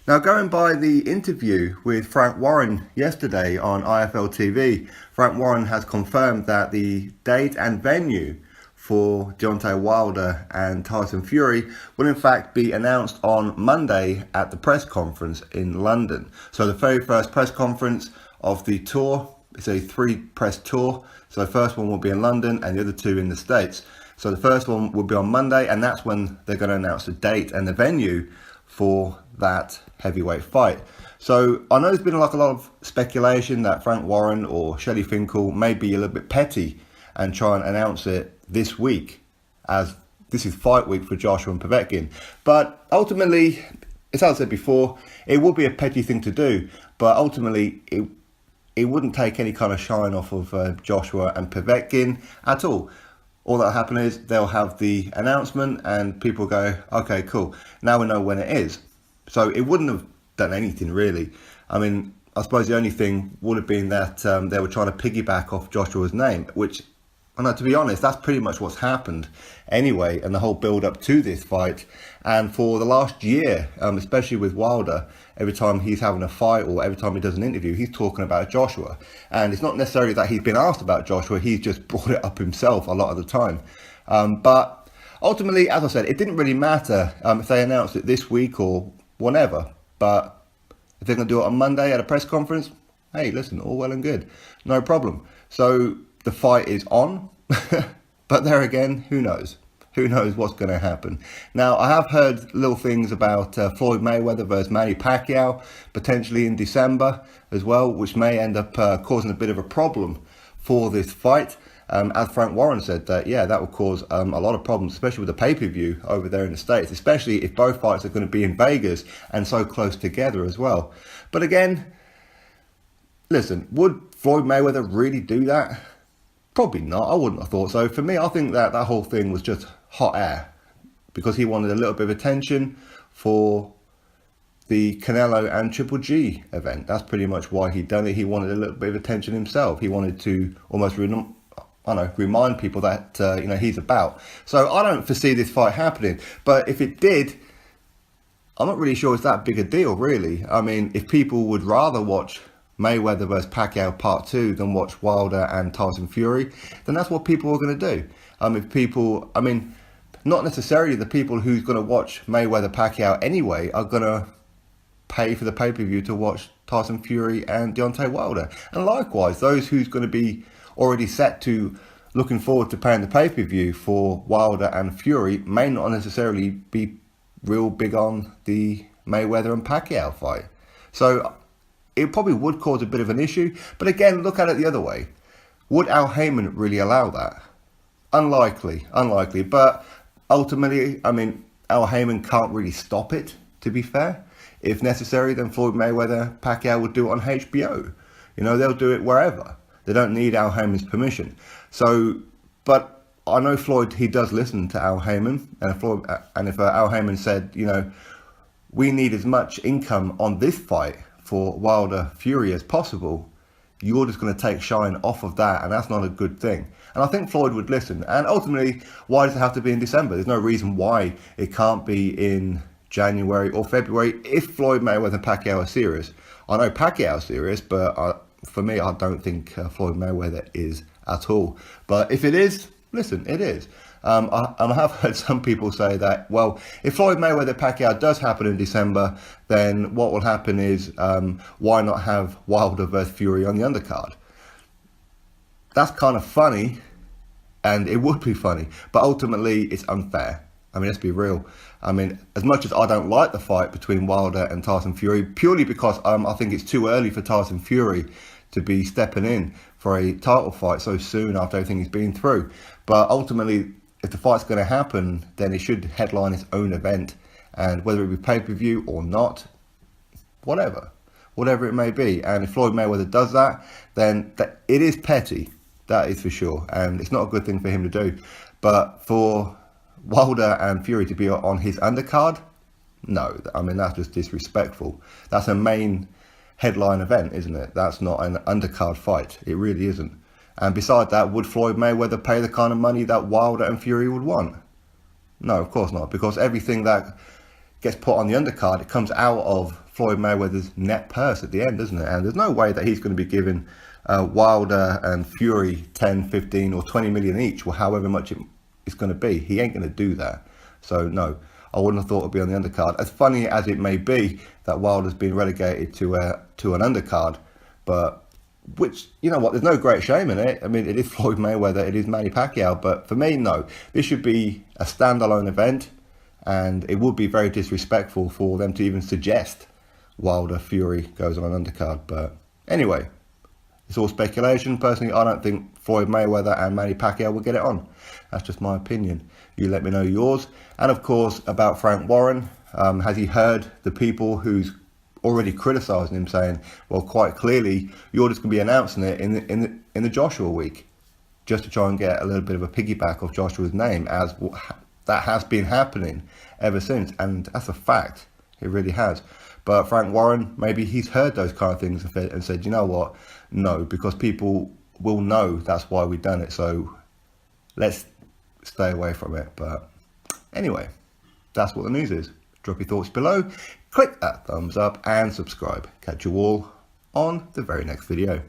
Now, going by the interview with Frank Warren yesterday on IFL TV, Frank Warren has confirmed that the date and venue for Deontay Wilder and Tyson Fury will in fact be announced on Monday at the press conference in London. So the very first press conference of the tour, it's a 3-press tour. So the first one will be in London and the other 2 in the States. So the first one will be on Monday, and that's when they're going to announce the date and the venue for that heavyweight fight. So I know there's been like a lot of speculation that Frank Warren or Shelley Finkel may be a little bit petty and try and announce it this week, as this is fight week for Joshua and Povetkin. But ultimately, as I said before, it would be a petty thing to do, but ultimately it wouldn't take any kind of shine off of Joshua and Povetkin at all. All that'll happen is they'll have the announcement and people go, okay, cool, now we know when it is. So it wouldn't have done anything really. I mean, I suppose the only thing would have been that they were trying to piggyback off Joshua's name, which, I know, to be honest, that's pretty much what's happened anyway, and the whole build up to this fight. And for the last year, especially with Wilder, every time he's having a fight or every time he does an interview, he's talking about Joshua. And it's not necessarily that he's been asked about Joshua, he's just brought it up himself a lot of the time. But ultimately, as I said, it didn't really matter if they announced it this week or whenever. But if they're going to do it on Monday at a press conference, hey, listen, all well and good, no problem. So the fight is on, but there again, who knows? Who knows what's going to happen? Now, I have heard little things about Floyd Mayweather versus Manny Pacquiao, potentially in December as well, which may end up causing a bit of a problem for this fight. As Frank Warren said, that that will cause a lot of problems, especially with the pay-per-view over there in the States, especially if both fights are going to be in Vegas and so close together as well. But again, listen, would Floyd Mayweather really do that? Probably not. I wouldn't have thought so. For me, I think that whole thing was just hot air because he wanted a little bit of attention for the Canelo and Triple G event. That's pretty much why he'd done it. He wanted a little bit of attention himself. He wanted to almost remind people that he's about. So I don't foresee this fight happening. But if it did, I'm not really sure it's that big a deal, really. I mean, if people would rather watch Mayweather versus Pacquiao Part 2 than watch Wilder and Tyson Fury, then that's what people are going to do. If people, not necessarily the people who's going to watch Mayweather Pacquiao anyway are going to pay for the pay-per-view to watch Tyson Fury and Deontay Wilder. And likewise, those who's going to be already set to looking forward to paying the pay-per-view for Wilder and Fury may not necessarily be real big on the Mayweather and Pacquiao fight. So it probably would cause a bit of an issue. But again, look at it the other way. Would Al Heyman really allow that? Unlikely. But ultimately, Al Heyman can't really stop it, to be fair. If necessary, then Floyd Mayweather, Pacquiao would do it on HBO. They'll do it wherever. They don't need Al Heyman's permission. So, but I know Floyd, he does listen to Al Heyman. And if Al Heyman said, we need as much income on this fight for Wilder Fury as possible, you're just going to take shine off of that, and that's not a good thing. And I think Floyd would listen. And ultimately, why does it have to be in December? There's no reason why it can't be in January or February if Floyd Mayweather and Pacquiao are serious. I know Pacquiao's serious, but for me, I don't think Floyd Mayweather is at all. But if it is, listen, it is. I have heard some people say that, well, if Floyd Mayweather Pacquiao does happen in December, then what will happen is, why not have Wilder versus Fury on the undercard? That's kind of funny, and it would be funny, but ultimately it's unfair. Let's be real. As much as I don't like the fight between Wilder and Tyson Fury, purely because I think it's too early for Tyson Fury to be stepping in for a title fight so soon after everything he's been through. But ultimately, if the fight's going to happen, then it should headline its own event. And whether it be pay-per-view or not, whatever it may be. And if Floyd Mayweather does that, then it is petty. That is for sure. And it's not a good thing for him to do. But for Wilder and Fury to be on his undercard, no. That's just disrespectful. That's a main headline event, isn't it? That's not an undercard fight. It really isn't. And beside that, would Floyd Mayweather pay the kind of money that Wilder and Fury would want? No, of course not, because everything that gets put on the undercard, it comes out of Floyd Mayweather's net purse at the end, doesn't it? And there's no way that he's going to be giving Wilder and Fury 10, 15 or 20 million each, or however much it's going to be. He ain't going to do that. So no, I wouldn't have thought it'd be on the undercard. As funny as it may be that Wilder's been relegated to an undercard, but which, you know what, there's no great shame in it. I mean, it is Floyd Mayweather, it is Manny Pacquiao, but for me, no. This should be a standalone event, and it would be very disrespectful for them to even suggest Wilder Fury goes on an undercard. But anyway, it's all speculation. Personally, I don't think Floyd Mayweather and Manny Pacquiao will get it on. That's just my opinion. You let me know yours. And of course, about Frank Warren, has he heard the people who's already criticising him, saying, well, quite clearly, you're just going to be announcing it in the Joshua week, just to try and get a little bit of a piggyback of Joshua's name, as that has been happening ever since, and that's a fact. It really has. But Frank Warren, maybe he's heard those kind of things and said, you know what, no, because people will know that's why we've done it, so let's stay away from it. But anyway, that's what the news is. Drop your thoughts below, click that thumbs up and subscribe. Catch you all on the very next video.